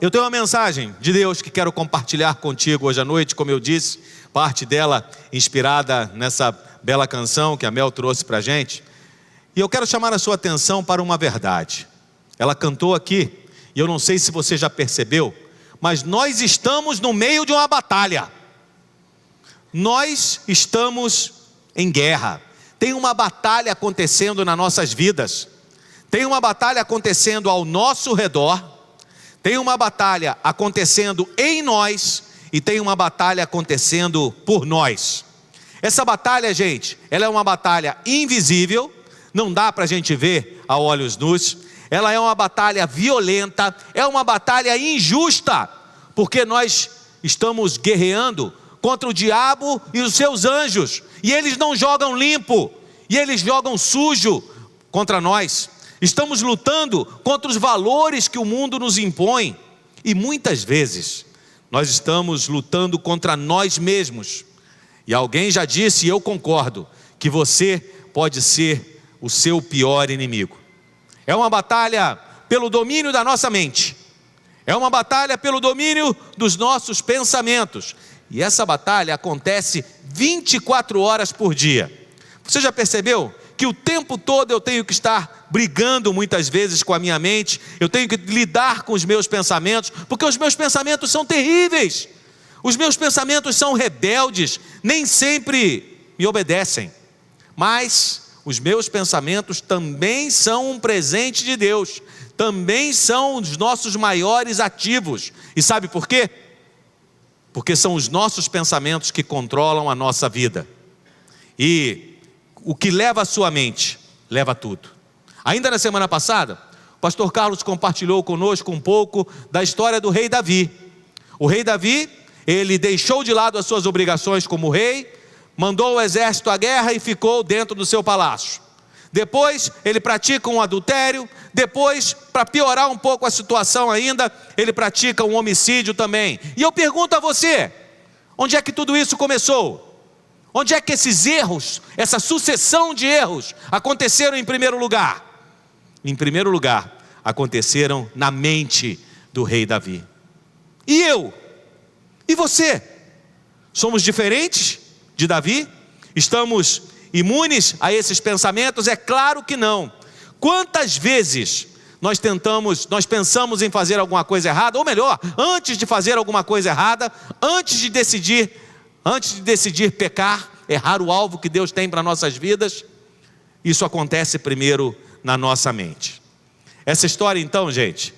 Eu tenho uma mensagem de Deus que quero compartilhar contigo hoje à noite, como eu disse, parte dela inspirada nessa bela canção que a Mel trouxe para a gente. E eu quero chamar a sua atenção para uma verdade. Ela cantou aqui, e eu não sei se você já percebeu, mas nós estamos no meio de uma batalha. Nós estamos em guerra. Tem uma batalha acontecendo nas nossas vidas. Tem uma batalha acontecendo ao nosso redor. Tem uma batalha acontecendo em nós. E tem uma batalha acontecendo por nós. Essa batalha, gente, ela é uma batalha invisível. Não dá para a gente ver a olhos nus. Ela é uma batalha violenta. É uma batalha injusta. Porque nós estamos guerreando contra o diabo e os seus anjos. E eles não jogam limpo. E eles jogam sujo contra nós. Estamos lutando contra os valores que o mundo nos impõe. E muitas vezes nós estamos lutando contra nós mesmos. E alguém já disse, e eu concordo, que você pode ser o seu pior inimigo. É uma batalha pelo domínio da nossa mente. É uma batalha pelo domínio dos nossos pensamentos. E essa batalha acontece 24 horas por dia. Você já percebeu que o tempo todo eu tenho que estar brigando muitas vezes com a minha mente? Eu tenho que lidar com os meus pensamentos, porque os meus pensamentos são terríveis. Os meus pensamentos são rebeldes, nem sempre me obedecem. Mas os meus pensamentos também são um presente de Deus. Também são os nossos maiores ativos. E sabe por quê? Porque são os nossos pensamentos que controlam a nossa vida. E o que leva a sua mente, leva tudo. Ainda na semana passada, o pastor Carlos compartilhou conosco um pouco da história do rei Davi. O rei Davi, ele deixou de lado as suas obrigações como rei, mandou o exército à guerra e ficou dentro do seu palácio. Depois ele pratica um adultério. Depois, para piorar um pouco a situação ainda, ele pratica um homicídio também. E eu pergunto a você, onde é que tudo isso começou? Onde é que esses erros, essa sucessão de erros aconteceram em primeiro lugar? Em primeiro lugar, aconteceram na mente do rei Davi. E eu? E você? Somos diferentes de Davi? Estamos imunes a esses pensamentos? É claro que não. Quantas vezes nós pensamos em fazer alguma coisa errada, ou melhor, antes de fazer alguma coisa errada, antes de decidir pecar, errar o alvo que Deus tem para nossas vidas, isso acontece primeiro na nossa mente. Essa história então, gente,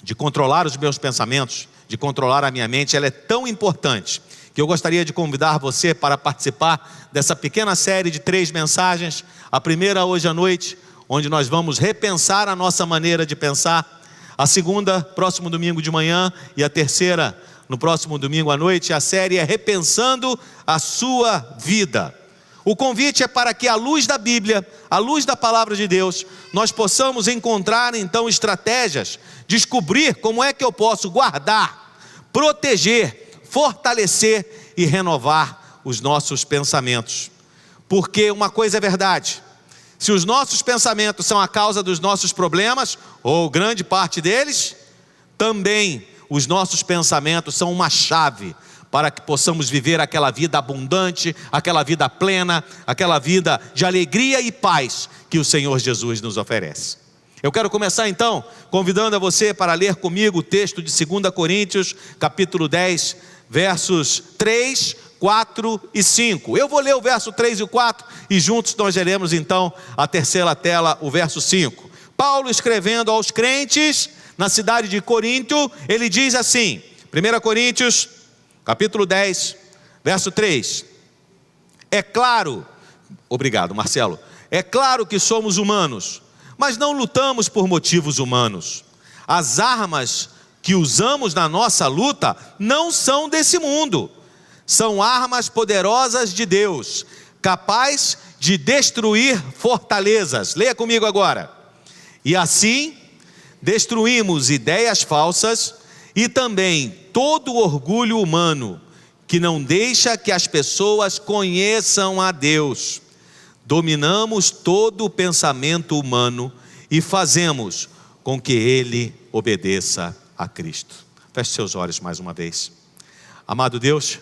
de controlar os meus pensamentos, de controlar a minha mente, ela é tão importante, que eu gostaria de convidar você para participar dessa pequena série de 3 mensagens. A primeira hoje à noite, onde nós vamos repensar a nossa maneira de pensar. A segunda, próximo domingo de manhã, e a terceira, no próximo domingo à noite. A série é Repensando a Sua Vida. O convite é para que, à luz da Bíblia, à luz da palavra de Deus, nós possamos encontrar então estratégias, descobrir como é que eu posso guardar, proteger, fortalecer e renovar os nossos pensamentos. Porque uma coisa é verdade: se os nossos pensamentos são a causa dos nossos problemas, ou grande parte deles, também os nossos pensamentos são uma chave para que possamos viver aquela vida abundante, aquela vida plena, aquela vida de alegria e paz que o Senhor Jesus nos oferece. Eu quero começar então convidando a você para ler comigo o texto de 2 Coríntios, capítulo 10, versos 3, 4 e 5. Eu vou ler o verso 3 e o 4 e juntos nós leremos então a terceira tela, o verso 5. Paulo, escrevendo aos crentes na cidade de Corinto, ele diz assim, 1 Coríntios, capítulo 10, verso 3. É claro, obrigado Marcelo, é claro que somos humanos, mas não lutamos por motivos humanos. As armas que usamos na nossa luta não são desse mundo. São armas poderosas de Deus, capazes de destruir fortalezas. Leia comigo agora. E assim, destruímos ideias falsas e também todo o orgulho humano, que não deixa que as pessoas conheçam a Deus. Dominamos todo o pensamento humano e fazemos com que ele obedeça a Cristo. Feche seus olhos mais uma vez. Amado Deus,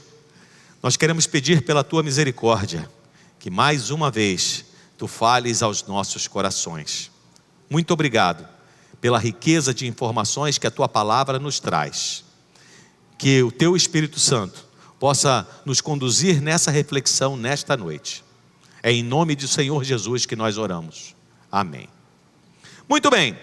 nós queremos pedir pela Tua misericórdia, que mais uma vez Tu fales aos nossos corações. Muito obrigado pela riqueza de informações que a Tua palavra nos traz. Que o Teu Espírito Santo possa nos conduzir nessa reflexão nesta noite. É em nome do Senhor Jesus que nós oramos. Amém. Muito bem.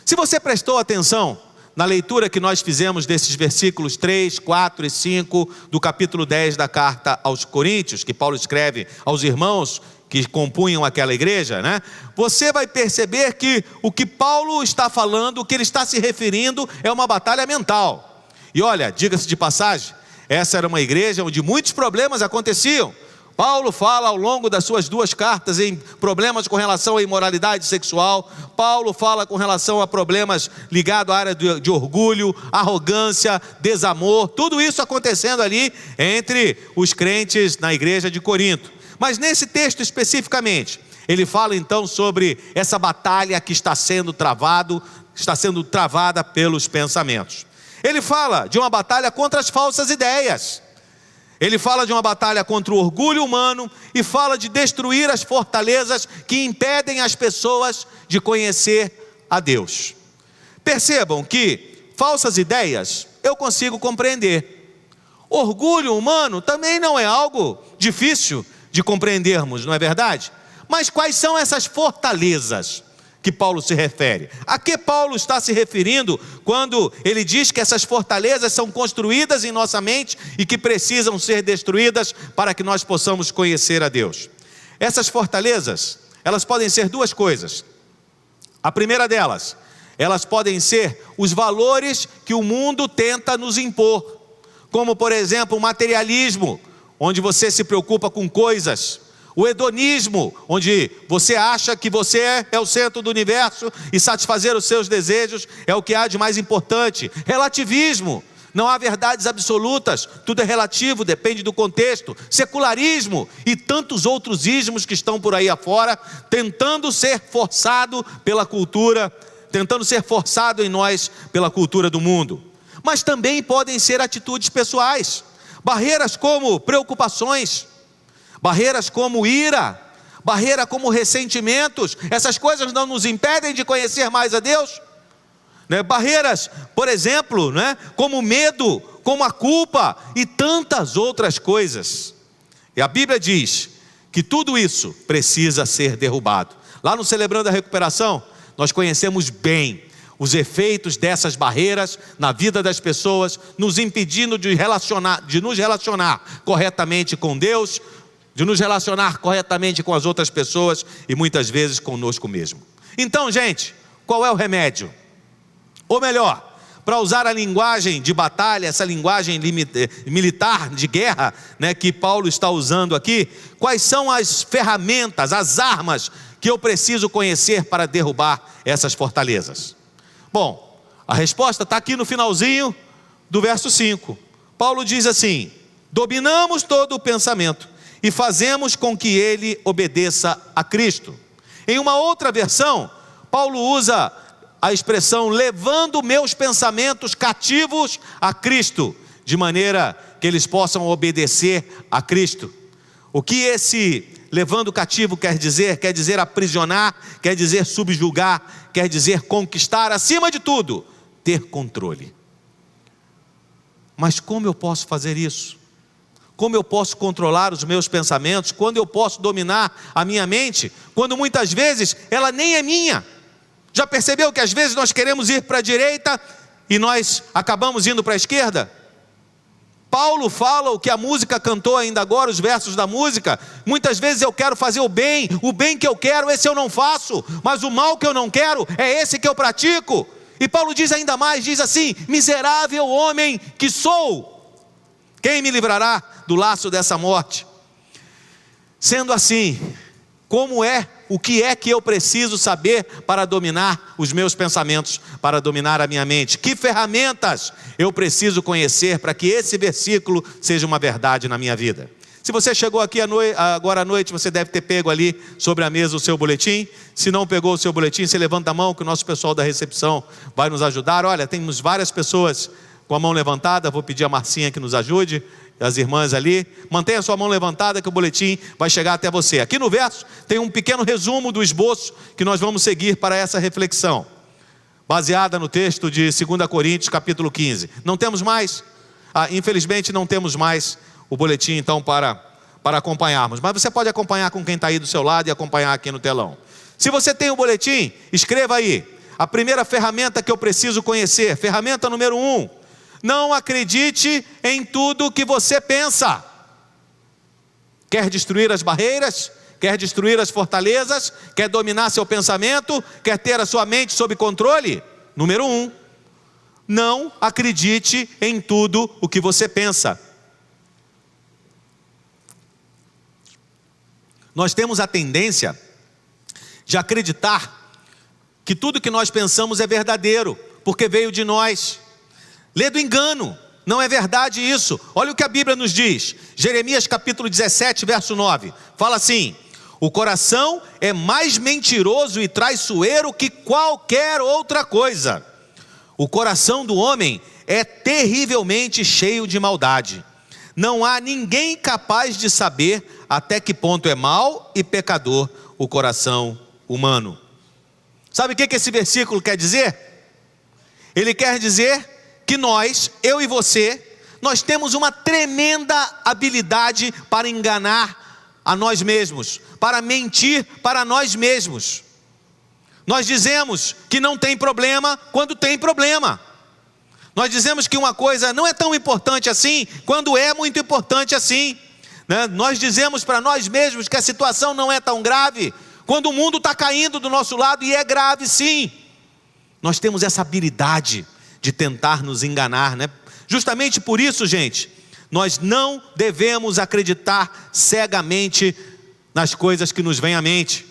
Se você prestou atenção na leitura que nós fizemos desses versículos 3, 4 e 5 do capítulo 10 da carta aos Coríntios, que Paulo escreve aos irmãos que compunham aquela igreja, né? Você vai perceber que o que Paulo está falando, o que ele está se referindo é uma batalha mental. E olha, diga-se de passagem, essa era uma igreja onde muitos problemas aconteciam. Paulo fala ao longo das suas 2 cartas em problemas com relação à imoralidade sexual. Paulo fala com relação a problemas ligados à área de orgulho, arrogância, desamor. Tudo isso acontecendo ali entre os crentes na igreja de Corinto. Mas nesse texto especificamente, ele fala então sobre essa batalha que está sendo travada pelos pensamentos. Ele fala de uma batalha contra as falsas ideias. Ele fala de uma batalha contra o orgulho humano e fala de destruir as fortalezas que impedem as pessoas de conhecer a Deus. Percebam que falsas ideias eu consigo compreender. Orgulho humano também não é algo difícil de compreendermos, não é verdade? Mas quais são essas fortalezas que Paulo se refere? A que Paulo está se referindo quando ele diz que essas fortalezas são construídas em nossa mente e que precisam ser destruídas para que nós possamos conhecer a Deus? Essas fortalezas, elas podem ser 2 coisas. A primeira delas, elas podem ser os valores que o mundo tenta nos impor, como por exemplo o materialismo, onde você se preocupa com coisas. O hedonismo, onde você acha que você é o centro do universo e satisfazer os seus desejos é o que há de mais importante. Relativismo, não há verdades absolutas, tudo é relativo, depende do contexto. Secularismo e tantos outros ismos que estão por aí afora, tentando ser forçado pela cultura, tentando ser forçado em nós pela cultura do mundo. Mas também podem ser atitudes pessoais, barreiras como preocupações, barreiras como ira, barreira como ressentimentos. Essas coisas não nos impedem de conhecer mais a Deus, né? Barreiras, por exemplo, né? Como medo, como a culpa e tantas outras coisas. E a Bíblia diz que tudo isso precisa ser derrubado. Lá no Celebrando a Recuperação, nós conhecemos bem os efeitos dessas barreiras na vida das pessoas, nos impedindo de nos relacionar corretamente com Deus, de nos relacionar corretamente com as outras pessoas e muitas vezes conosco mesmo. Então, gente, qual é o remédio? Ou melhor, para usar a linguagem de batalha, essa linguagem militar de guerra, né, que Paulo está usando aqui, quais são as ferramentas, as armas que eu preciso conhecer para derrubar essas fortalezas? Bom, a resposta está aqui no finalzinho do verso 5. Paulo diz assim: dominamos todo o pensamento e fazemos com que ele obedeça a Cristo. Em uma outra versão, Paulo usa a expressão levando meus pensamentos cativos a Cristo, de maneira que eles possam obedecer a Cristo. O que esse levando cativo quer dizer? Quer dizer aprisionar, quer dizer subjugar, quer dizer conquistar, acima de tudo, ter controle. Mas como eu posso fazer isso? Como eu posso controlar os meus pensamentos? Quando eu posso dominar a minha mente? Quando muitas vezes ela nem é minha. Já percebeu que às vezes nós queremos ir para a direita e nós acabamos indo para a esquerda? Paulo fala o que a música cantou ainda agora, os versos da música. Muitas vezes eu quero fazer o bem que eu quero, esse eu não faço, mas o mal que eu não quero, é esse que eu pratico. E Paulo diz ainda mais, diz assim: miserável homem que sou, quem me livrará do laço dessa morte? Sendo assim, o que é que eu preciso saber para dominar os meus pensamentos, para dominar a minha mente? Que ferramentas eu preciso conhecer para que esse versículo seja uma verdade na minha vida? Se você chegou aqui agora à noite, você deve ter pego ali sobre a mesa o seu boletim. Se não pegou o seu boletim, você levanta a mão que o nosso pessoal da recepção vai nos ajudar. Olha, temos várias pessoas com a mão levantada. Vou pedir a Marcinha que nos ajude, as irmãs ali. Mantenha a sua mão levantada que o boletim vai chegar até você. Aqui no verso tem um pequeno resumo do esboço que nós vamos seguir para essa reflexão, baseada no texto de 2 Coríntios capítulo 15. Não temos mais? Infelizmente não temos mais o boletim então para acompanharmos, mas você pode acompanhar com quem está aí do seu lado e acompanhar aqui no telão. Se você tem o boletim, escreva aí: a primeira ferramenta que eu preciso conhecer, ferramenta número 1, não acredite em tudo que você pensa. Quer destruir as barreiras? Quer destruir as fortalezas? Quer dominar seu pensamento? Quer ter a sua mente sob controle? Número 1, não acredite em tudo o que você pensa. Nós temos a tendência de acreditar que tudo que nós pensamos é verdadeiro, porque veio de nós. Lê do engano, não é verdade isso. Olha o que a Bíblia nos diz, Jeremias capítulo 17, verso 9, fala assim: o coração é mais mentiroso e traiçoeiro que qualquer outra coisa. O coração do homem é terrivelmente cheio de maldade. Não há ninguém capaz de saber até que ponto é mau e pecador o coração humano. Sabe o que esse versículo quer dizer? Ele quer dizer que nós, eu e você, nós temos uma tremenda habilidade para enganar a nós mesmos, para mentir para nós mesmos. Nós dizemos que não tem problema quando tem problema. Nós dizemos que uma coisa não é tão importante assim, quando é muito importante assim, né? Nós dizemos para nós mesmos que a situação não é tão grave, quando o mundo está caindo do nosso lado, e é grave sim. Nós temos essa habilidade de tentar nos enganar, né? Justamente por isso, gente, nós não devemos acreditar cegamente nas coisas que nos vêm à mente.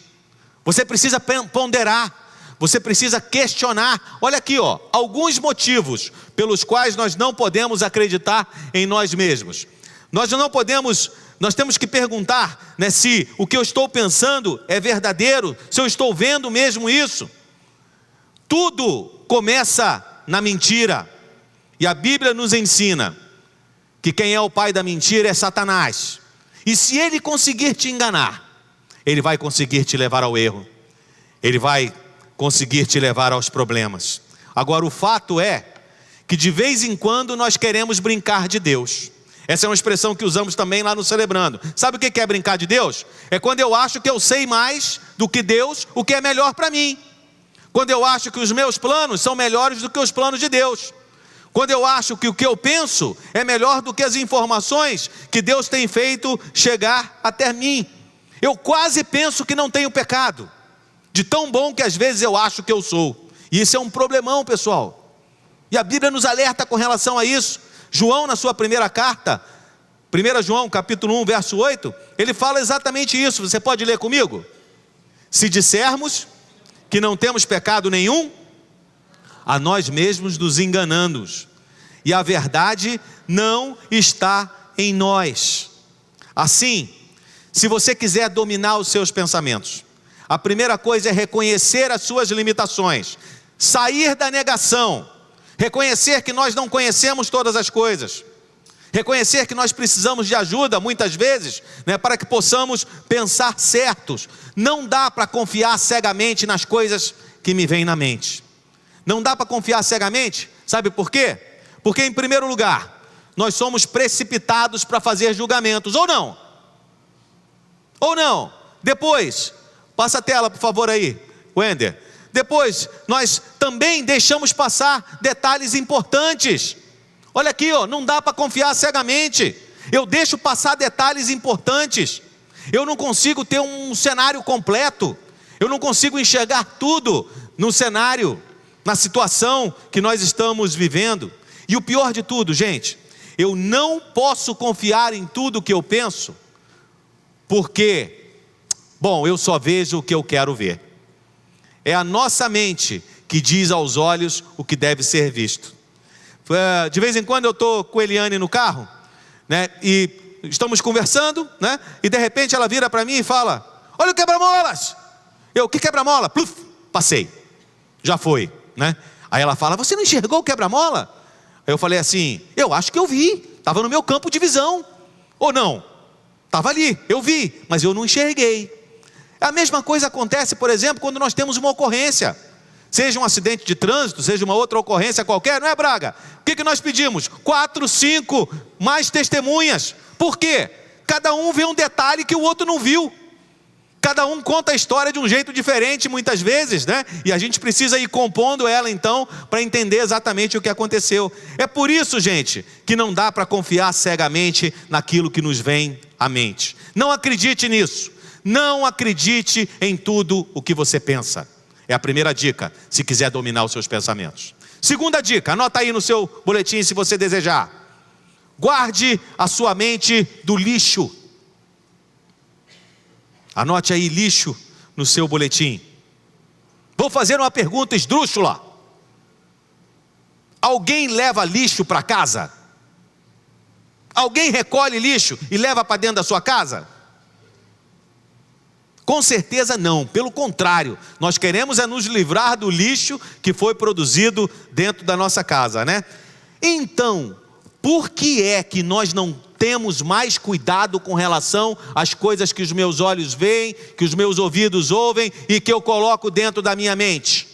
Você precisa ponderar, você precisa questionar. Olha aqui, alguns motivos pelos quais nós não podemos acreditar em nós mesmos. Nós temos que perguntar, né, se o que eu estou pensando é verdadeiro, se eu estou vendo mesmo isso. Tudo começa na mentira, e a Bíblia nos ensina que quem é o pai da mentira é Satanás. E se ele conseguir te enganar, ele vai conseguir te levar ao erro, ele vai conseguir te levar aos problemas. Agora, o fato é que de vez em quando nós queremos brincar de Deus. Essa é uma expressão que usamos também lá no Celebrando. Sabe o que é brincar de Deus? É quando eu acho que eu sei mais do que Deus, o que é melhor para mim. Quando eu acho que os meus planos são melhores do que os planos de Deus. Quando eu acho que o que eu penso é melhor do que as informações que Deus tem feito chegar até mim. Eu quase penso que não tenho pecado, de tão bom que às vezes eu acho que eu sou. E isso é um problemão, pessoal. E a Bíblia nos alerta com relação a isso. João, na sua primeira carta, 1 João capítulo 1, verso 8, ele fala exatamente isso. Você pode ler comigo? Se dissermos que não temos pecado nenhum, a nós mesmos nos enganamos, e a verdade não está em nós. Assim, se você quiser dominar os seus pensamentos, a primeira coisa é reconhecer as suas limitações, sair da negação, reconhecer que nós não conhecemos todas as coisas, reconhecer que nós precisamos de ajuda muitas vezes, né, para que possamos pensar certos. Não dá para confiar cegamente nas coisas que me vêm na mente. Não dá para confiar cegamente, sabe por quê? Porque em primeiro lugar, nós somos precipitados para fazer julgamentos, ou não? Ou não? Depois, passa a tela por favor aí, Wender. Depois, nós também deixamos passar detalhes importantes. Olha aqui, não dá para confiar cegamente. Eu deixo passar detalhes importantes. Eu não consigo ter um cenário completo. Eu não consigo enxergar tudo no cenário, na situação que nós estamos vivendo. E o pior de tudo, gente, eu não posso confiar em tudo que eu penso, porque, eu só vejo o que eu quero ver. É a nossa mente que diz aos olhos o que deve ser visto. De vez em quando eu estou com a Eliane no carro, né, e estamos conversando, né? E de repente ela vira para mim e fala: olha o quebra-molas. Que quebra-mola? Pluf, passei, já foi, né? Aí ela fala: você não enxergou o quebra-mola? Aí eu falei assim: eu acho que eu vi, estava no meu campo de visão. Ou não? Estava ali, eu vi, mas eu não enxerguei. A mesma coisa acontece, por exemplo, quando nós temos uma ocorrência, seja um acidente de trânsito, seja uma outra ocorrência qualquer, não é, Braga? O que nós pedimos? 4, 5, mais testemunhas. Por quê? Cada um vê um detalhe que o outro não viu. Cada um conta a história de um jeito diferente muitas vezes, né? E a gente precisa ir compondo ela então, para entender exatamente o que aconteceu. É por isso, gente, que não dá para confiar cegamente naquilo que nos vem à mente. Não acredite nisso. Não acredite em tudo o que você pensa. É a primeira dica, se quiser dominar os seus pensamentos. Segunda dica, anota aí no seu boletim se você desejar. Guarde a sua mente do lixo. Anote aí lixo no seu boletim. Vou fazer uma pergunta esdrúxula. Alguém leva lixo para casa? Alguém recolhe lixo e leva para dentro da sua casa? Com certeza não, pelo contrário, nós queremos é nos livrar do lixo que foi produzido dentro da nossa casa, né? Então, por que é que nós não temos mais cuidado com relação às coisas que os meus olhos veem, que os meus ouvidos ouvem e que eu coloco dentro da minha mente?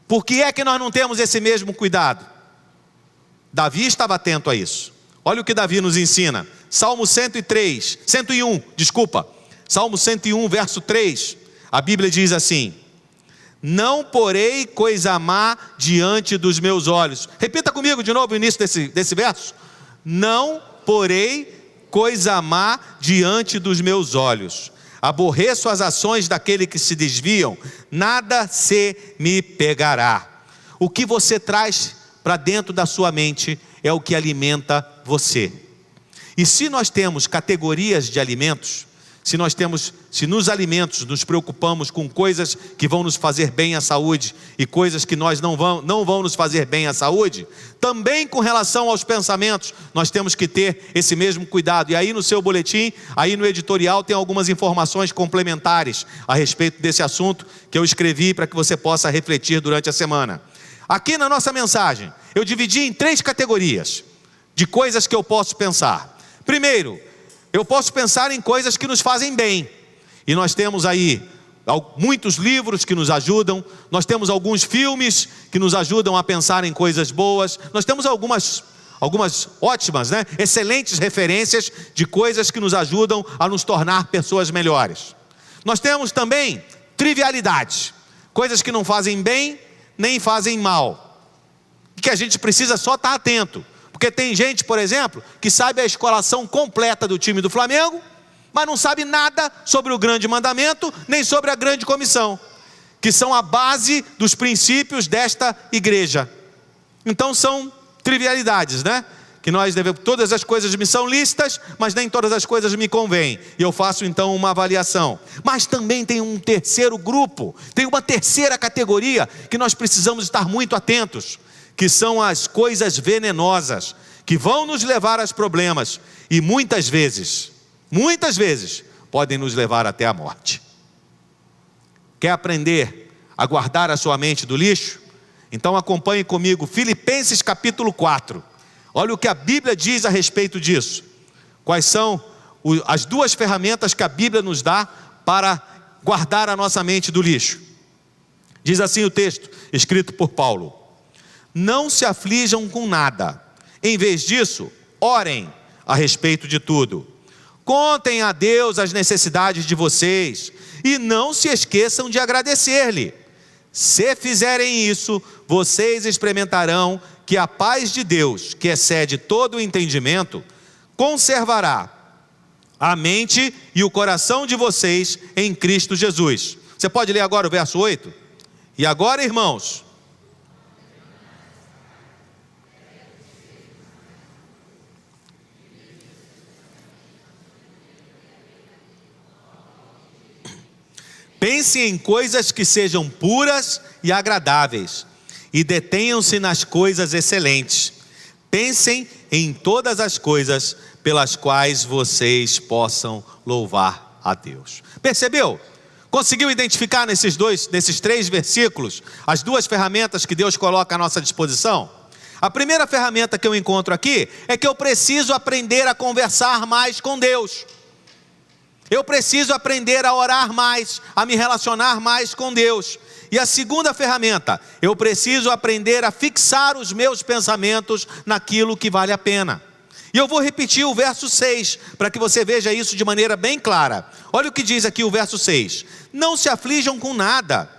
Por que é que nós não temos esse mesmo cuidado? Davi estava atento a isso. Olha o que Davi nos ensina. Salmo 101, Salmo 101, verso 3, a Bíblia diz assim: não porei coisa má diante dos meus olhos. Repita comigo de novo o início desse verso. Não porei coisa má diante dos meus olhos. Aborreço as ações daquele que se desviam, nada se me pegará. O que você traz para dentro da sua mente é o que alimenta você. E se nós temos categorias de alimentos, se nos alimentos nos preocupamos com coisas que vão nos fazer bem à saúde e coisas que não vão nos fazer bem à saúde, também com relação aos pensamentos, nós temos que ter esse mesmo cuidado. E aí no seu boletim, aí no editorial tem algumas informações complementares a respeito desse assunto que eu escrevi para que você possa refletir durante a semana. Aqui na nossa mensagem, eu dividi em 3 categorias de coisas que eu posso pensar. Primeiro, eu posso pensar em coisas que nos fazem bem. E nós temos aí muitos livros que nos ajudam. Nós temos alguns filmes que nos ajudam a pensar em coisas boas. Nós temos algumas ótimas, né? Excelentes referências de coisas que nos ajudam a nos tornar pessoas melhores. Nós temos também trivialidades. Coisas que não fazem bem, nem fazem mal. Que a gente precisa só estar atento. Porque tem gente, por exemplo, que sabe a escalação completa do time do Flamengo, mas não sabe nada sobre o grande mandamento, nem sobre a grande comissão, que são a base dos princípios desta igreja. Então são trivialidades, né? Que nós devemos, todas as coisas me são lícitas, mas nem todas as coisas me convêm. E eu faço então uma avaliação. Mas também tem um terceiro grupo, tem uma terceira categoria que nós precisamos estar muito atentos, que são as coisas venenosas, que vão nos levar aos problemas e muitas vezes, podem nos levar até a morte. Quer aprender a guardar a sua mente do lixo? Então acompanhe comigo Filipenses capítulo 4. Olha o que a Bíblia diz a respeito disso. Quais são as 2 ferramentas que a Bíblia nos dá para guardar a nossa mente do lixo? Diz assim o texto, escrito por Paulo: não se aflijam com nada, em vez disso, orem a respeito de tudo. Contem a Deus as necessidades de vocês e não se esqueçam de agradecer-lhe. Se fizerem isso, vocês experimentarão que a paz de Deus, que excede todo o entendimento, conservará a mente e o coração de vocês em Cristo Jesus. Você pode ler agora o verso 8? E agora, irmãos, pensem em coisas que sejam puras e agradáveis, e detenham-se nas coisas excelentes. Pensem em todas as coisas pelas quais vocês possam louvar a Deus. Percebeu? Conseguiu identificar nesses 3 versículos as 2 ferramentas que Deus coloca à nossa disposição? A primeira ferramenta que eu encontro aqui é que eu preciso aprender a conversar mais com Deus. Eu preciso aprender a orar mais, a me relacionar mais com Deus. E a segunda ferramenta, eu preciso aprender a fixar os meus pensamentos naquilo que vale a pena. E eu vou repetir o verso 6, para que você veja isso de maneira bem clara. Olha o que diz aqui o verso 6. Não se aflijam com nada.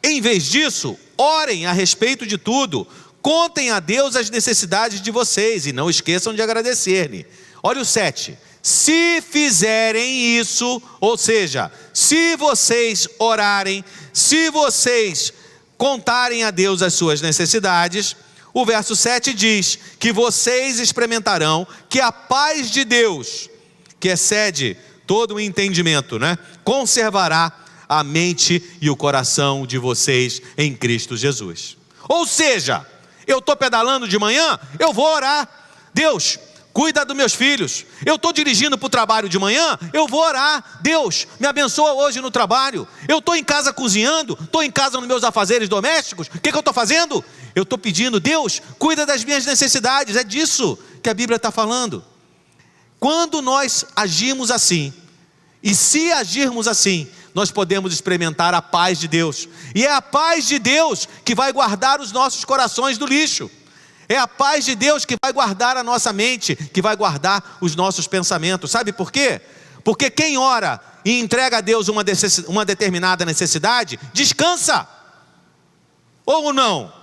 Em vez disso, orem a respeito de tudo. Contem a Deus as necessidades de vocês e não esqueçam de agradecer-lhe. Olha o 7. Se fizerem isso, ou seja, se vocês orarem, se vocês contarem a Deus as suas necessidades, o verso 7 diz que vocês experimentarão que a paz de Deus, que excede todo o entendimento, conservará a mente e o coração de vocês em Cristo Jesus. Ou seja, eu estou pedalando de manhã, eu vou orar. Deus, cuida dos meus filhs. Eu estou dirigindo para o trabalho de manhã, eu vou orar. Deus, me abençoa hoje no trabalho. Eu estou em casa cozinhando, estou em casa nos meus afazeres domésticos. O que eu estou fazendo? Eu estou pedindo, Deus, cuida das minhas necessidades. É disso que a Bíblia está falando. Quando nós agimos assim, e se agirmos assim, nós podemos experimentar a paz de Deus. E é a paz de Deus que vai guardar os nossos corações do lixo. É a paz de Deus que vai guardar a nossa mente, que vai guardar os nossos pensamentos. Sabe por quê? Porque quem ora e entrega a Deus uma determinada necessidade, descansa. Ou não?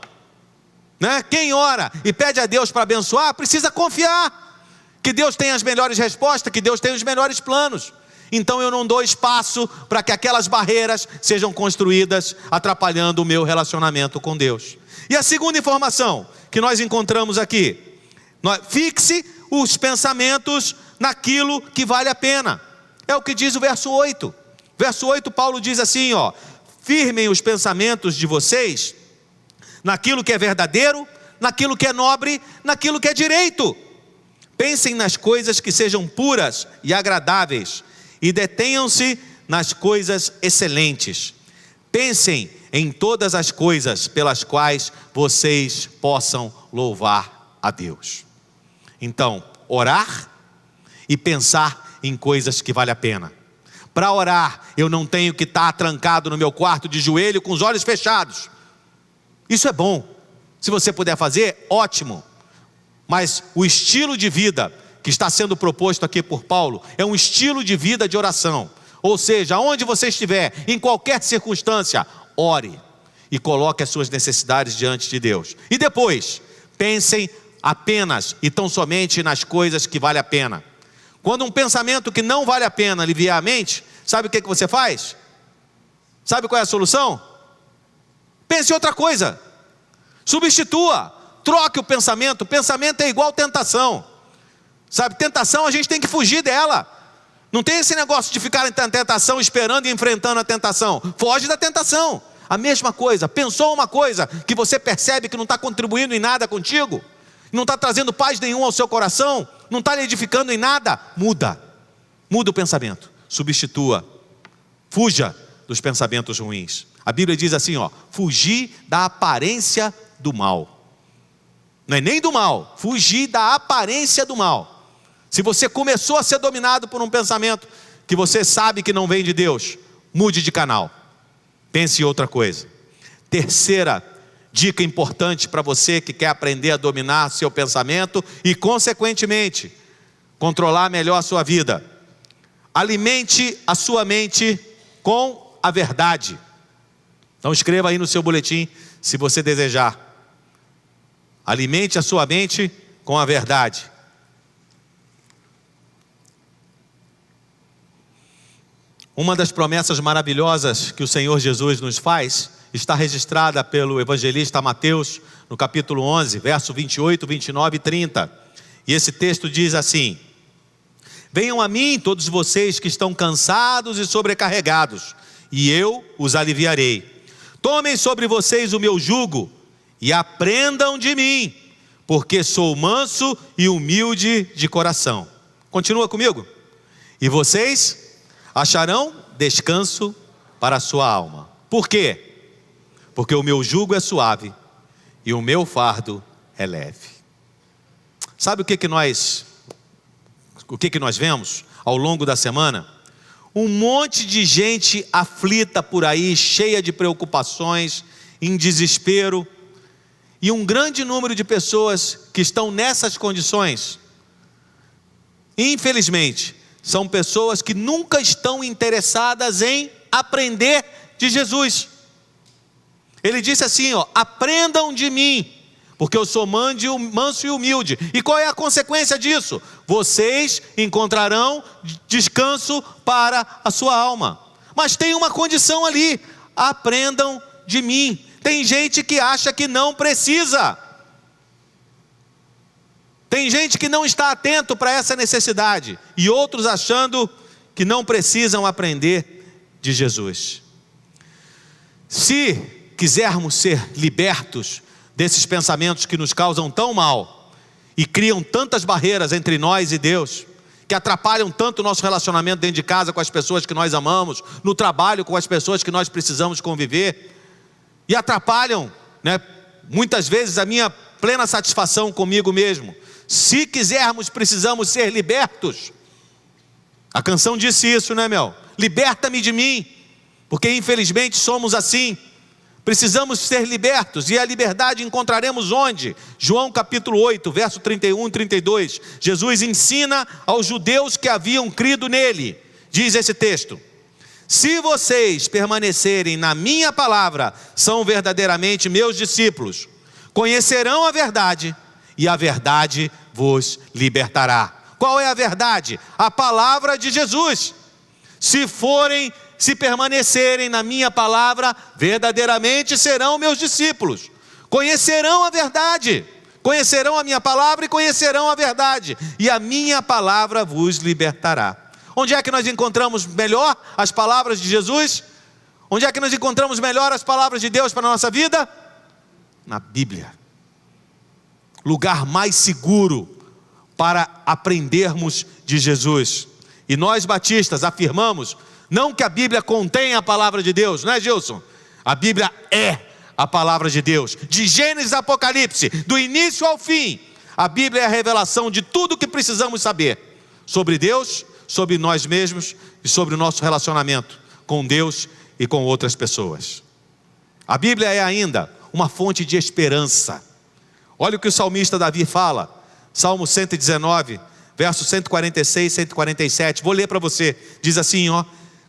Quem ora e pede a Deus para abençoar, precisa confiar que Deus tem as melhores respostas, que Deus tem os melhores planos. Então eu não dou espaço para que aquelas barreiras sejam construídas, atrapalhando o meu relacionamento com Deus. E a segunda informação que nós encontramos aqui, fixe os pensamentos naquilo que vale a pena. É o que diz o verso 8. Verso 8, Paulo diz assim, firmem os pensamentos de vocês naquilo que é verdadeiro, naquilo que é nobre, naquilo que é direito. Pensem nas coisas que sejam puras e agradáveis, e detenham-se nas coisas excelentes. Pensem em todas as coisas pelas quais vocês possam louvar a Deus. Então, orar e pensar em coisas que vale a pena. Para orar, eu não tenho que estar trancado no meu quarto de joelho com os olhos fechados. Isso é bom. Se você puder fazer, ótimo. Mas o estilo de vida que está sendo proposto aqui por Paulo é um estilo de vida de oração. Ou seja, onde você estiver, em qualquer circunstância, ore e coloque as suas necessidades diante de Deus. E depois, pensem apenas e tão somente nas coisas que vale a pena. Quando um pensamento que não vale a pena lhe vier à mente, sabe o que você faz? Sabe qual é a solução? Pense em outra coisa. Substitua, troque o pensamento. Pensamento é igual tentação. Sabe, tentação a gente tem que fugir dela. Não tem esse negócio de ficar em tentação esperando e enfrentando a tentação. Foge da tentação. A mesma coisa, pensou uma coisa que você percebe que não está contribuindo em nada contigo, não está trazendo paz nenhuma ao seu coração, não está lhe edificando em nada, muda o pensamento, substitua, fuja dos pensamentos ruins. A Bíblia diz assim, fugir da aparência do mal. Não é nem do mal, fugir da aparência do mal. Se você começou a ser dominado por um pensamento que você sabe que não vem de Deus, mude de canal, pense em outra coisa. Terceira dica importante para você que quer aprender a dominar seu pensamento e consequentemente controlar melhor a sua vida: alimente a sua mente com a verdade. Então escreva aí no seu boletim, se você desejar. Alimente a sua mente com a verdade. Uma das promessas maravilhosas que o Senhor Jesus nos faz está registrada pelo evangelista Mateus no capítulo 11, verso 28, 29 e 30. E esse texto diz assim: venham a mim todos vocês que estão cansados e sobrecarregados, e eu os aliviarei. Tomem sobre vocês o meu jugo e aprendam de mim, porque sou manso e humilde de coração. Continua comigo. E vocês acharão descanso para a sua alma. Por quê? Porque o meu jugo é suave e o meu fardo é leve. Sabe o que nós vemos ao longo da semana? Um monte de gente aflita por aí, cheia de preocupações, em desespero, e um grande número de pessoas que estão nessas condições, infelizmente, são pessoas que nunca estão interessadas em aprender de Jesus. Ele disse assim, aprendam de mim, porque eu sou manso e humilde. E qual é a consequência disso? Vocês encontrarão descanso para a sua alma. Mas tem uma condição ali: aprendam de mim. Tem gente que acha que não precisa. Tem gente que não está atento para essa necessidade. E outros achando que não precisam aprender de Jesus. Se quisermos ser libertos desses pensamentos que nos causam tão mal e criam tantas barreiras entre nós e Deus, que atrapalham tanto o nosso relacionamento dentro de casa com as pessoas que nós amamos, no trabalho com as pessoas que nós precisamos conviver, e atrapalham, muitas vezes a minha plena satisfação comigo mesmo. Se quisermos, precisamos ser libertos. A canção disse isso, liberta-me de mim, porque infelizmente somos assim. Precisamos ser libertos, e a liberdade encontraremos onde? João capítulo 8, verso 31 e 32. Jesus ensina aos judeus que haviam crido nele. Diz esse texto: se vocês permanecerem na minha palavra, são verdadeiramente meus discípulos. Conhecerão a verdade, e a verdade vos libertará. Qual é a verdade? A palavra de Jesus. Se permanecerem na minha palavra, verdadeiramente serão meus discípulos. Conhecerão a verdade. Conhecerão a minha palavra e conhecerão a verdade. E a minha palavra vos libertará. Onde é que nós encontramos melhor as palavras de Jesus? Onde é que nós encontramos melhor as palavras de Deus para a nossa vida? Na Bíblia. Lugar mais seguro para aprendermos de Jesus. E nós batistas afirmamos, não que a Bíblia contém a palavra de Deus, não é, Gilson? A Bíblia é a palavra de Deus. De Gênesis a Apocalipse, do início ao fim, a Bíblia é a revelação de tudo o que precisamos saber sobre Deus, sobre nós mesmos e sobre o nosso relacionamento com Deus e com outras pessoas. A Bíblia é ainda uma fonte de esperança. Olha o que o salmista Davi fala, Salmo 119, versos 146 e 147. Vou ler para você. Diz assim,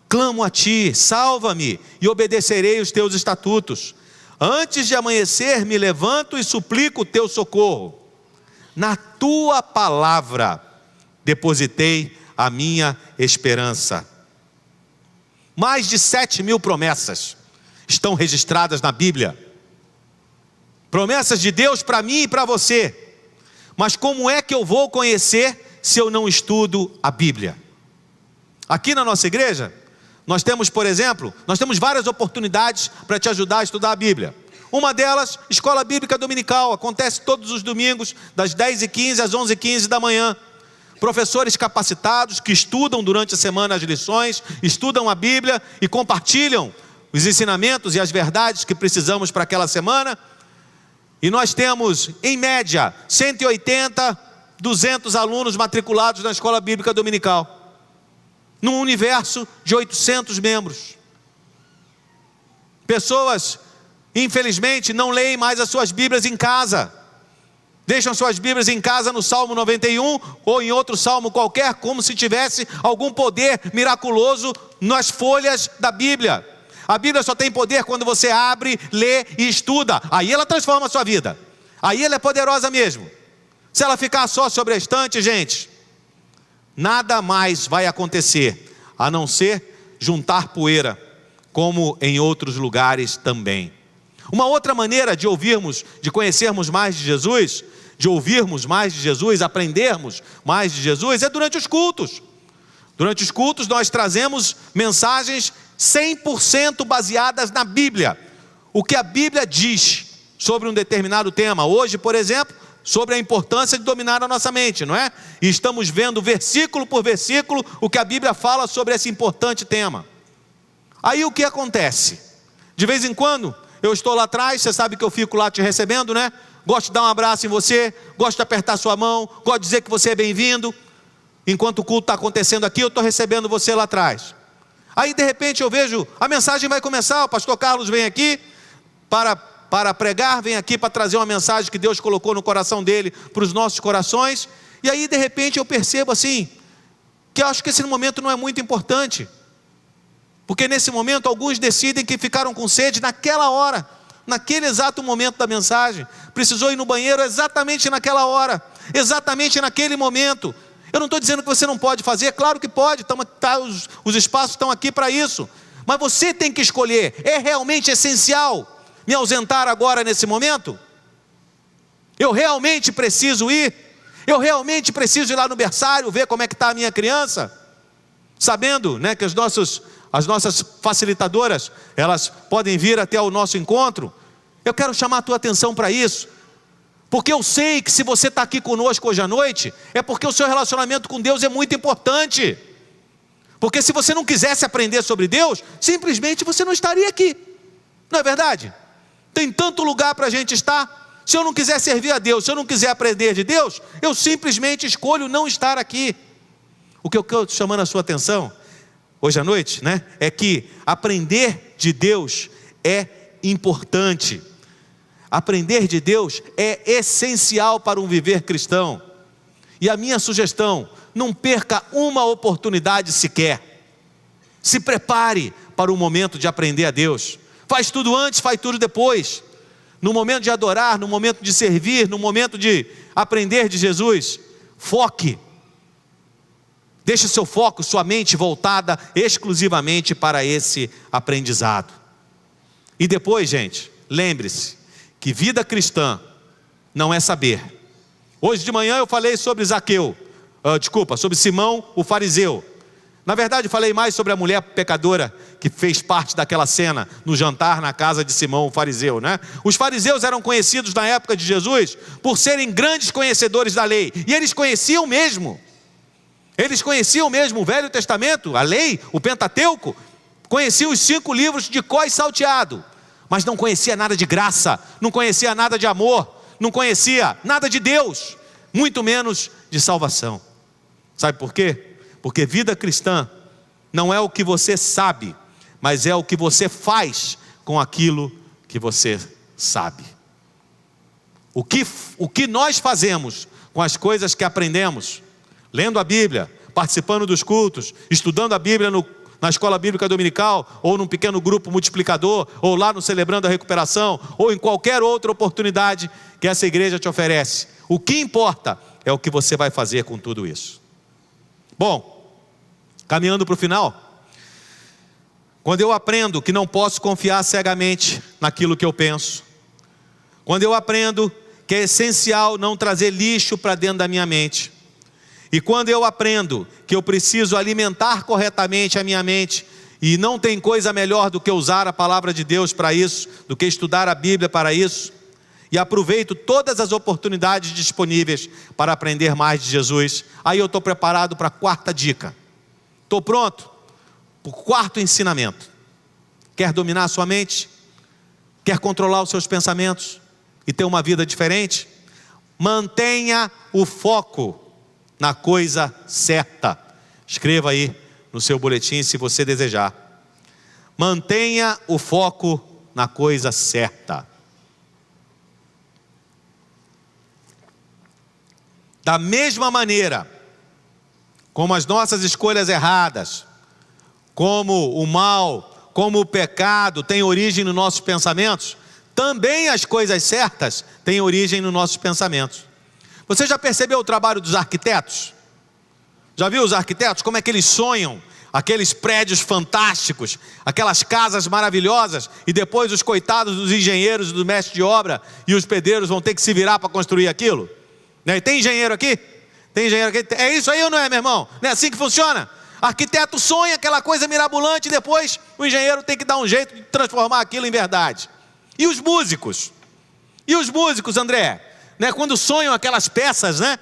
clamo a ti, salva-me, e obedecerei os teus estatutos. Antes de amanhecer, me levanto e suplico o teu socorro. Na tua palavra depositei a minha esperança. Mais de 7.000 promessas estão registradas na Bíblia. Promessas de Deus para mim e para você. Mas como é que eu vou conhecer se eu não estudo a Bíblia? Aqui na nossa igreja, nós temos, por exemplo, várias oportunidades para te ajudar a estudar a Bíblia. Uma delas, Escola Bíblica Dominical, acontece todos os domingos, das 10h15 às 11h15 da manhã. Professores capacitados que estudam durante a semana as lições, estudam a Bíblia e compartilham os ensinamentos e as verdades que precisamos para aquela semana. E nós temos, em média, 180, 200 alunos matriculados na Escola Bíblica Dominical, num universo de 800 membros. Pessoas, infelizmente, não leem mais as suas Bíblias em casa. Deixam suas Bíblias em casa no Salmo 91 ou em outro salmo qualquer, como se tivesse algum poder miraculoso nas folhas da Bíblia. A Bíblia só tem poder quando você abre, lê e estuda. Aí ela transforma a sua vida. Aí ela é poderosa mesmo. Se ela ficar só sobre a estante, gente, nada mais vai acontecer, a não ser juntar poeira, como em outros lugares também. Uma outra maneira de ouvirmos, de conhecermos mais de Jesus, de ouvirmos mais de Jesus, aprendermos mais de Jesus, é durante os cultos. Durante os cultos nós trazemos mensagens 100% baseadas na Bíblia. O que a Bíblia diz sobre um determinado tema. Hoje, por exemplo, sobre a importância de dominar a nossa mente, não é? E estamos vendo versículo por versículo o que a Bíblia fala sobre esse importante tema. Aí o que acontece? De vez em quando, eu estou lá atrás, você sabe que eu fico lá te recebendo, né? Gosto de dar um abraço em você, gosto de apertar sua mão, gosto de dizer que você é bem-vindo. Enquanto o culto está acontecendo aqui, eu estou recebendo você lá atrás. Aí de repente eu vejo, a mensagem vai começar, o pastor Carlos vem aqui para pregar, vem aqui para trazer uma mensagem que Deus colocou no coração dele, para os nossos corações. E aí de repente eu percebo assim, que eu acho que esse momento não é muito importante. Porque nesse momento alguns decidem que ficaram com sede naquela hora, naquele exato momento da mensagem. Precisou ir no banheiro exatamente naquela hora, exatamente naquele momento. Eu não estou dizendo que você não pode fazer, é claro que pode, os espaços estão aqui para isso. Mas você tem que escolher, é realmente essencial me ausentar agora nesse momento? Eu realmente preciso ir? Eu realmente preciso ir lá no berçário, ver como é que está a minha criança? Sabendo, né, que as nossas facilitadoras, elas podem vir até o nosso encontro. Eu quero chamar a tua atenção para isso. Porque eu sei que se você está aqui conosco hoje à noite, é porque o seu relacionamento com Deus é muito importante. Porque se você não quisesse aprender sobre Deus, simplesmente você não estaria aqui. Não é verdade? Tem tanto lugar para a gente estar. Se eu não quiser servir a Deus, se eu não quiser aprender de Deus, eu simplesmente escolho não estar aqui. O que eu estou chamando a sua atenção hoje à noite, né, é que aprender de Deus é importante. Aprender de Deus é essencial para um viver cristão. E a minha sugestão, não perca uma oportunidade sequer. Se prepare para o momento de aprender a Deus. Faz tudo antes, faz tudo depois. No momento de adorar, no momento de servir, no momento de aprender de Jesus, foque. Deixe seu foco, sua mente voltada exclusivamente para esse aprendizado. E depois, gente, lembre-se que vida cristã não é saber. Hoje de manhã eu falei sobre sobre Simão, o fariseu. Na verdade falei mais sobre a mulher pecadora que fez parte daquela cena no jantar na casa de Simão, o fariseu, né? Os fariseus eram conhecidos na época de Jesus por serem grandes conhecedores da lei. E eles conheciam mesmo. Eles conheciam mesmo o Velho Testamento, a lei, o Pentateuco. Conheciam os 5 livros de cor e salteado. Mas não conhecia nada de graça, não conhecia nada de amor, não conhecia nada de Deus, muito menos de salvação. Sabe por quê? Porque vida cristã não é o que você sabe, mas é o que você faz com aquilo que você sabe. O que nós fazemos com as coisas que aprendemos, lendo a Bíblia, participando dos cultos, estudando a Bíblia na escola bíblica dominical, ou num pequeno grupo multiplicador, ou lá no Celebrando a Recuperação, ou em qualquer outra oportunidade que essa igreja te oferece. O que importa é o que você vai fazer com tudo isso. Bom, caminhando para o final, quando eu aprendo que não posso confiar cegamente naquilo que eu penso, quando eu aprendo que é essencial não trazer lixo para dentro da minha mente, e quando eu aprendo que eu preciso alimentar corretamente a minha mente, e não tem coisa melhor do que usar a palavra de Deus para isso, do que estudar a Bíblia para isso, e aproveito todas as oportunidades disponíveis para aprender mais de Jesus, aí eu estou preparado para a 4ª dica. Estou pronto para o 4º ensinamento. Quer dominar a sua mente? Quer controlar os seus pensamentos e ter uma vida diferente? Mantenha o foco na coisa certa. Escreva aí no seu boletim se você desejar. Mantenha o foco na coisa certa. Da mesma maneira como as nossas escolhas erradas, como o mal, como o pecado tem origem nos nossos pensamentos, também as coisas certas têm origem nos nossos pensamentos. Você já percebeu o trabalho dos arquitetos? Já viu os arquitetos? Como é que eles sonham? Aqueles prédios fantásticos, aquelas casas maravilhosas, e depois os coitados dos engenheiros, do mestre de obra e os pedreiros vão ter que se virar para construir aquilo? Né? Tem engenheiro aqui? Tem engenheiro aqui? É isso aí ou não é, meu irmão? Não é assim que funciona? Arquiteto sonha aquela coisa mirabolante e depois o engenheiro tem que dar um jeito de transformar aquilo em verdade. E os músicos? E os músicos, André? né? Quando sonham aquelas peças, né?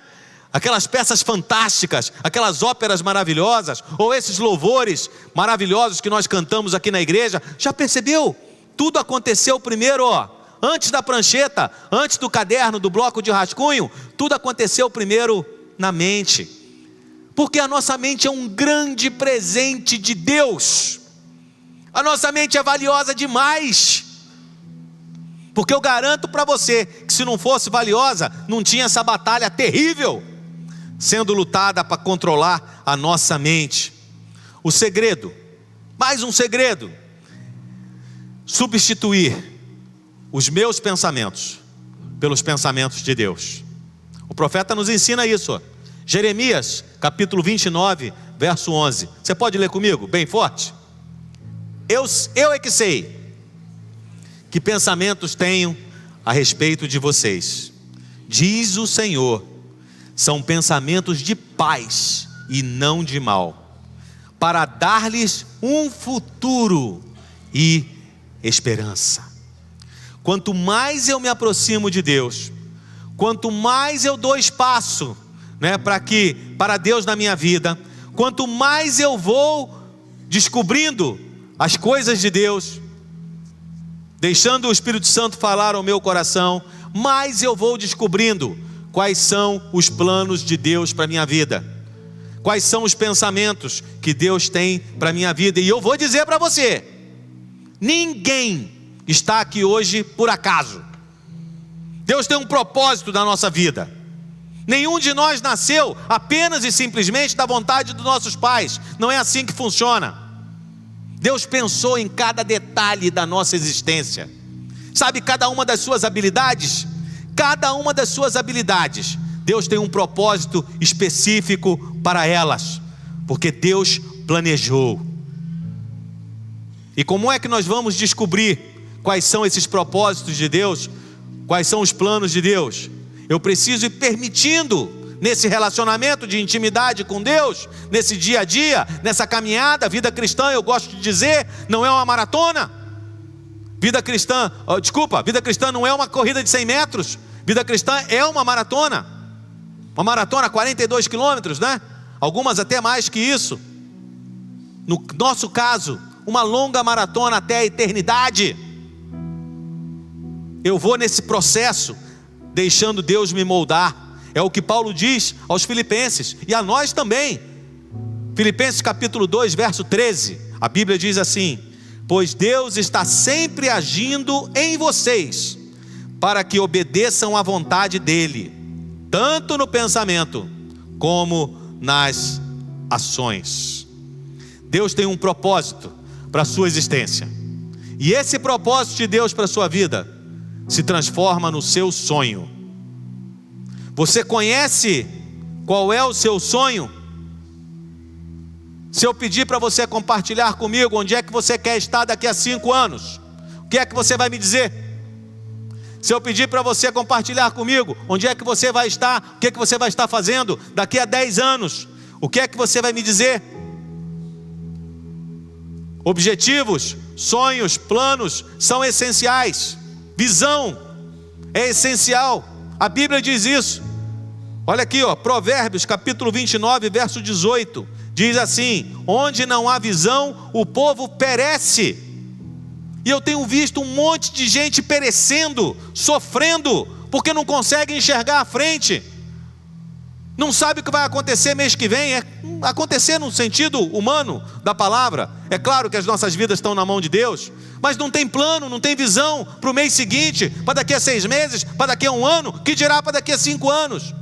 Aquelas peças fantásticas, aquelas óperas maravilhosas, ou esses louvores maravilhosos que nós cantamos aqui na igreja. Já percebeu? Tudo aconteceu primeiro, antes da prancheta, antes do caderno, do bloco de rascunho. Tudo aconteceu primeiro na mente. Porque a nossa mente é um grande presente de Deus. A nossa mente é valiosa demais. Porque eu garanto para você que se não fosse valiosa, não tinha essa batalha terrível sendo lutada para controlar a nossa mente. O segredo, mais um segredo: substituir os meus pensamentos pelos pensamentos de Deus. O profeta nos ensina isso. Jeremias, capítulo 29, verso 11. Você pode ler comigo, bem forte? Eu é que sei que pensamentos tenho a respeito de vocês, diz o Senhor, são pensamentos de paz e não de mal, para dar-lhes um futuro e esperança. Quanto mais eu me aproximo de Deus, quanto mais eu dou espaço, né, para Deus na minha vida, quanto mais eu vou descobrindo as coisas de Deus, deixando o Espírito Santo falar ao meu coração, mais eu vou descobrindo quais são os planos de Deus para a minha vida, quais são os pensamentos que Deus tem para a minha vida. E eu vou dizer para você: ninguém está aqui hoje por acaso. Deus tem um propósito na nossa vida. Nenhum de nós nasceu apenas e simplesmente da vontade dos nossos pais. Não é assim que funciona. Deus pensou em cada detalhe da nossa existência. Sabe, cada uma das suas habilidades, Deus tem um propósito específico para elas, porque Deus planejou. E como é que nós vamos descobrir quais são esses propósitos de Deus? Quais são os planos de Deus? Eu preciso ir permitindo, nesse relacionamento de intimidade com Deus, nesse dia a dia, nessa caminhada. Vida cristã, eu gosto de dizer, não é uma maratona. Vida cristã não é uma corrida de 100 metros. Vida cristã é uma maratona. Uma maratona, 42 quilômetros, né? Algumas até mais que isso. No nosso caso, uma longa maratona até a eternidade. Eu vou nesse processo, deixando Deus me moldar. É o que Paulo diz aos Filipenses, e a nós também. Filipenses capítulo 2, verso 13. A Bíblia diz assim: pois Deus está sempre agindo em vocês, para que obedeçam à vontade dEle, tanto no pensamento, como nas ações. Deus tem um propósito para a sua existência. E esse propósito de Deus para a sua vida se transforma no seu sonho. Você conhece qual é o seu sonho? Se eu pedir para você compartilhar comigo onde é que você quer estar daqui a 5 anos, o que é que você vai me dizer? Se eu pedir para você compartilhar comigo onde é que você vai estar, o que é que você vai estar fazendo daqui a 10 anos, o que é que você vai me dizer? Objetivos, sonhos, planos são essenciais. Visão é essencial. A Bíblia diz isso. Olha aqui, Provérbios capítulo 29, verso 18. Diz assim: onde não há visão, o povo perece. E eu tenho visto um monte de gente perecendo, sofrendo, porque não consegue enxergar à frente. Não sabe o que vai acontecer mês que vem. Acontecer no sentido humano da palavra. É claro que as nossas vidas estão na mão de Deus, mas não tem plano, não tem visão para o mês seguinte, para daqui a 6 meses, para daqui a 1 ano, que dirá para daqui a 5 anos.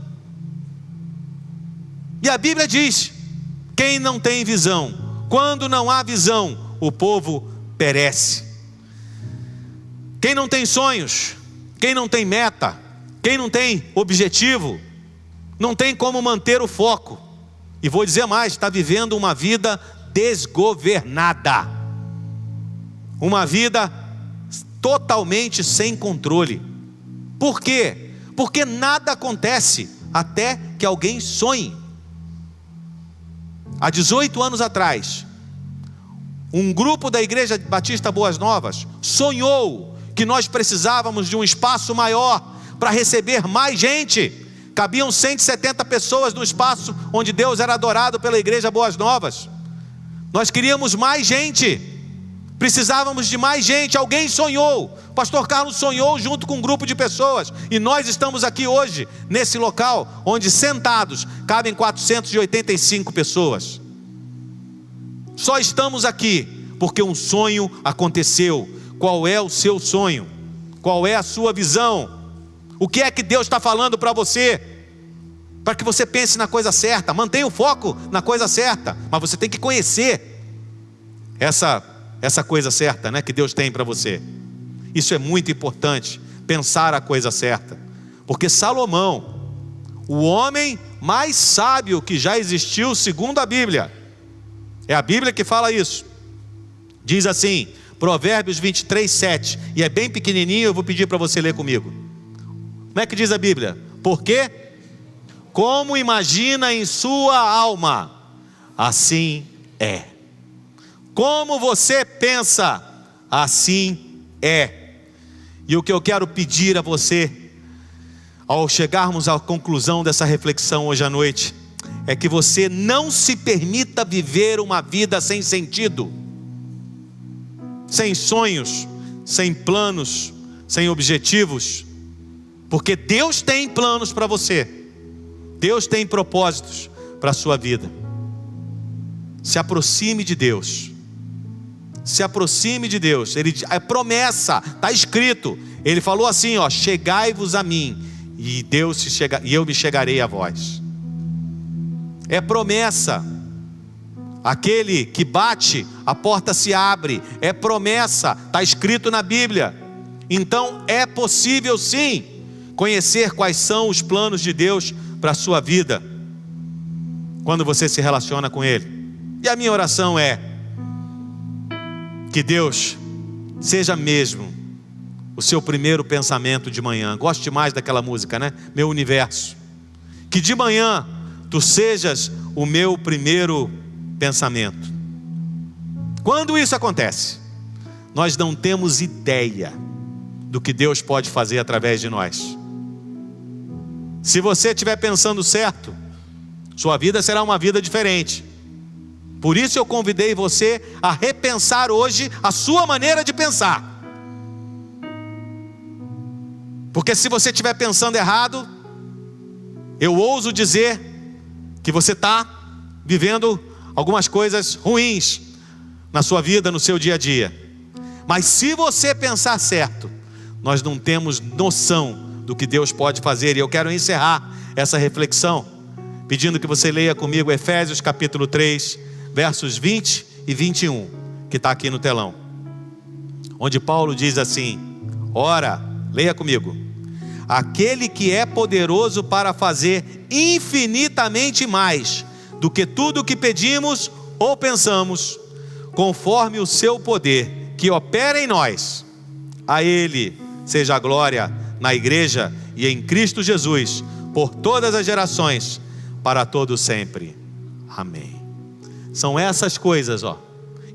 E a Bíblia diz: quem não tem visão, quando não há visão, o povo perece. Quem não tem sonhos, quem não tem meta, quem não tem objetivo, não tem como manter o foco. E vou dizer mais, está vivendo uma vida desgovernada, uma vida totalmente sem controle. Por quê? Porque nada acontece até que alguém sonhe. Há 18 anos atrás, um grupo da Igreja Batista Boas Novas sonhou que nós precisávamos de um espaço maior para receber mais gente. Cabiam 170 pessoas no espaço onde Deus era adorado pela igreja Boas Novas. Nós queríamos mais gente, precisávamos de mais gente. Alguém sonhou, o pastor Carlos sonhou junto com um grupo de pessoas, e nós estamos aqui hoje, nesse local, onde sentados, cabem 485 pessoas. Só estamos aqui, porque um sonho aconteceu. Qual é o seu sonho? Qual é a sua visão? O que é que Deus está falando para você? Para que você pense na coisa certa, mantenha o foco na coisa certa, mas você tem que conhecer essa coisa certa, né, que Deus tem para você. Isso é muito importante, pensar a coisa certa, porque Salomão, o homem mais sábio que já existiu segundo a Bíblia, é a Bíblia que fala isso, diz assim, Provérbios 23, 7, e é bem pequenininho, eu vou pedir para você ler comigo. Como é que diz a Bíblia? Porque como imagina em sua alma, assim é. Como você pensa, assim é. E o que eu quero pedir a você, ao chegarmos à conclusão dessa reflexão hoje à noite, é que você não se permita viver uma vida sem sentido, sem sonhos, sem planos, sem objetivos, porque Deus tem planos para você, Deus tem propósitos para a sua vida. Se aproxime de Deus, se aproxime de Deus. É promessa, está escrito, Ele falou assim, ó, chegai-vos a mim, e eu me chegarei a vós. É promessa. Aquele que bate, a porta se abre. É promessa, está escrito na Bíblia. Então é possível sim conhecer quais são os planos de Deus para a sua vida, quando você se relaciona com Ele. E a minha oração é que Deus seja mesmo o seu primeiro pensamento de manhã. Gosto demais daquela música, né? Meu universo. Que de manhã tu sejas o meu primeiro pensamento. Quando isso acontece, nós não temos ideia do que Deus pode fazer através de nós. Se você estiver pensando certo, sua vida será uma vida diferente. Por isso eu convidei você a repensar hoje a sua maneira de pensar. Porque se você estiver pensando errado, eu ouso dizer que você está vivendo algumas coisas ruins na sua vida, no seu dia a dia. Mas se você pensar certo, nós não temos noção do que Deus pode fazer. E eu quero encerrar essa reflexão pedindo que você leia comigo Efésios capítulo 3, versos 20 e 21, que está aqui no telão, onde Paulo diz assim: ora, leia comigo, aquele que é poderoso para fazer infinitamente mais do que tudo o que pedimos ou pensamos, conforme o seu poder que opera em nós. A Ele seja a glória na igreja e em Cristo Jesus, por todas as gerações, para todos sempre. Amém. São essas coisas, ó,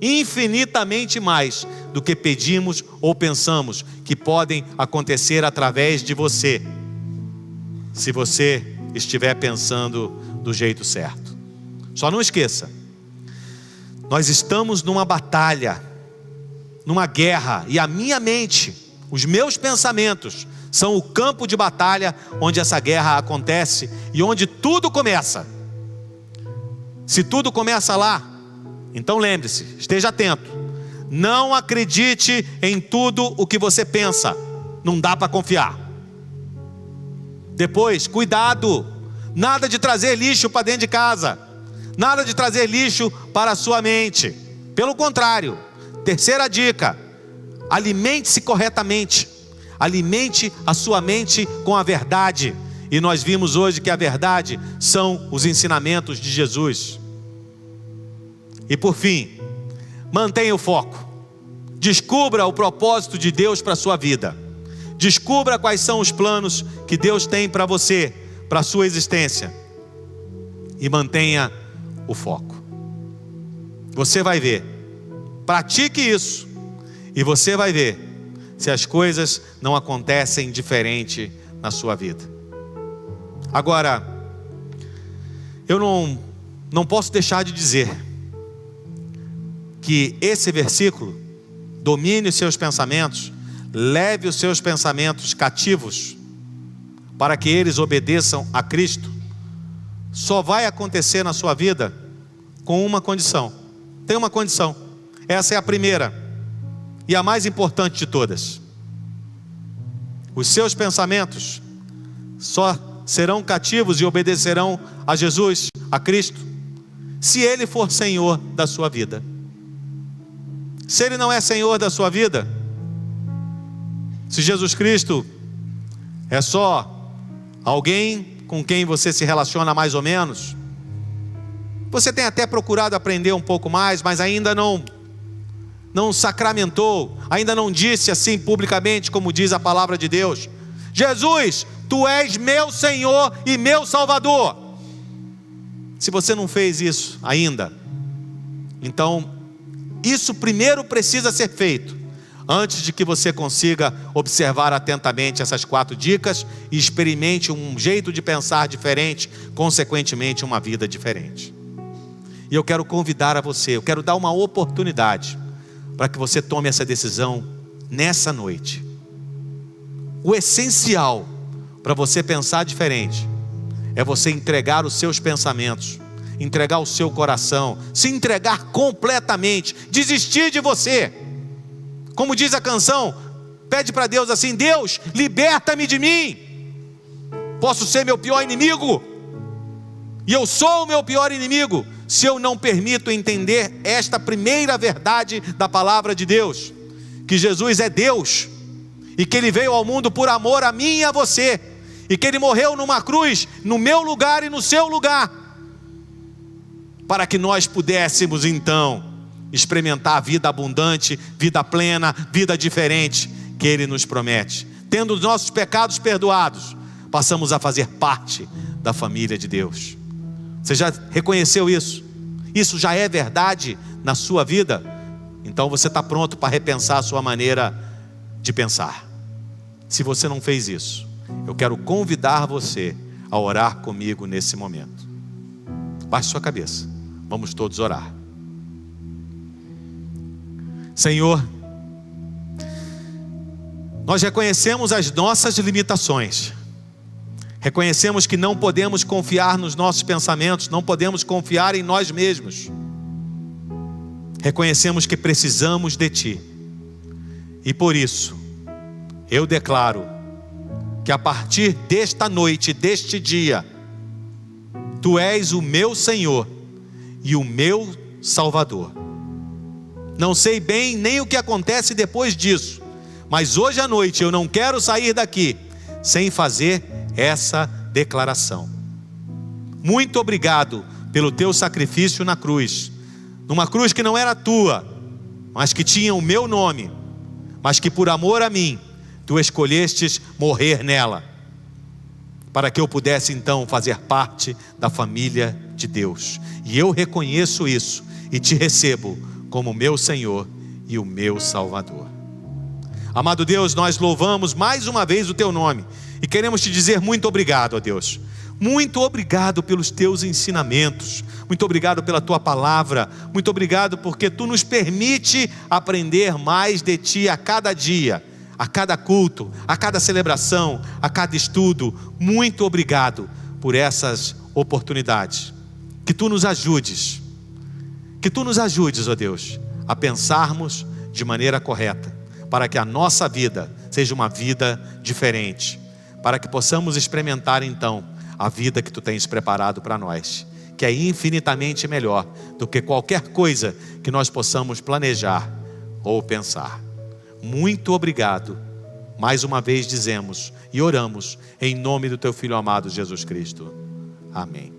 infinitamente mais do que pedimos ou pensamos, que podem acontecer através de você, se você estiver pensando do jeito certo. Só não esqueça, nós estamos numa batalha, numa guerra, e a minha mente, os meus pensamentos são o campo de batalha onde essa guerra acontece e onde tudo começa. Se tudo começa lá, então lembre-se, esteja atento, não acredite em tudo o que você pensa, não dá para confiar. Depois, cuidado, nada de trazer lixo para dentro de casa, nada de trazer lixo para a sua mente. Pelo contrário, terceira dica: alimente-se corretamente, alimente a sua mente com a verdade. E nós vimos hoje que a verdade são os ensinamentos de Jesus. E por fim, mantenha o foco, descubra o propósito de Deus para a sua vida, descubra quais são os planos que Deus tem para você, para a sua existência, e mantenha o foco. Você vai ver, pratique isso, e você vai ver se as coisas não acontecem diferente na sua vida. Agora, eu não posso deixar de dizer que esse versículo, domine os seus pensamentos, leve os seus pensamentos cativos, para que eles obedeçam a Cristo, só vai acontecer na sua vida com uma condição. Tem uma condição, essa é a primeira e a mais importante de todas. Os seus pensamentos só serão cativos e obedecerão a Jesus, a Cristo, se Ele for Senhor da sua vida. Se Ele não é Senhor da sua vida, se Jesus Cristo é só alguém com quem você se relaciona mais ou menos, você tem até procurado aprender um pouco mais, mas ainda não sacramentou, ainda não disse assim publicamente, como diz a palavra de Deus: Jesus, Tu és meu Senhor e meu Salvador. Se você não fez isso ainda, então isso primeiro precisa ser feito, antes de que você consiga observar atentamente essas 4 dicas e experimente um jeito de pensar diferente, consequentemente uma vida diferente. E eu quero convidar a você, eu quero dar uma oportunidade para que você tome essa decisão nessa noite. O essencial para você pensar diferente é você entregar os seus pensamentos, entregar o seu coração, se entregar completamente, desistir de você. Como diz a canção, pede para Deus assim: Deus, liberta-me de mim. Posso ser meu pior inimigo, e eu sou o meu pior inimigo, se eu não permito entender esta primeira verdade da palavra de Deus, que Jesus é Deus, e que Ele veio ao mundo por amor a mim e a você, e que Ele morreu numa cruz, no meu lugar e no seu lugar, para que nós pudéssemos então experimentar a vida abundante, vida plena, vida diferente que Ele nos promete. Tendo os nossos pecados perdoados, passamos a fazer parte da família de Deus. Você já reconheceu isso? Isso já é verdade na sua vida? Então você está pronto para repensar a sua maneira de pensar. Se você não fez isso, eu quero convidar você a orar comigo nesse momento. Baixe sua cabeça, vamos todos orar. Senhor, nós reconhecemos as nossas limitações, reconhecemos que não podemos confiar nos nossos pensamentos, não podemos confiar em nós mesmos, reconhecemos que precisamos de Ti, e por isso eu declaro que a partir desta noite, deste dia, Tu és o meu Senhor e o meu Salvador. Não sei bem nem o que acontece depois disso, mas hoje à noite eu não quero sair daqui sem fazer essa declaração. Muito obrigado pelo Teu sacrifício na cruz, numa cruz que não era Tua, mas que tinha o meu nome, mas que por amor a mim, Tu escolhestes morrer nela, para que eu pudesse então fazer parte da família de Deus. E eu reconheço isso e Te recebo como meu Senhor e o meu Salvador. Amado Deus, nós louvamos mais uma vez o Teu nome e queremos Te dizer muito obrigado, ó Deus. Muito obrigado pelos Teus ensinamentos, muito obrigado pela Tua palavra, muito obrigado porque Tu nos permite aprender mais de Ti a cada dia, a cada culto, a cada celebração, a cada estudo. Muito obrigado por essas oportunidades. Que Tu nos ajudes, ó Deus, a pensarmos de maneira correta, para que a nossa vida seja uma vida diferente, para que possamos experimentar então a vida que Tu tens preparado para nós, que é infinitamente melhor do que qualquer coisa que nós possamos planejar ou pensar. Muito obrigado, mais uma vez dizemos e oramos em nome do Teu Filho amado Jesus Cristo. Amém.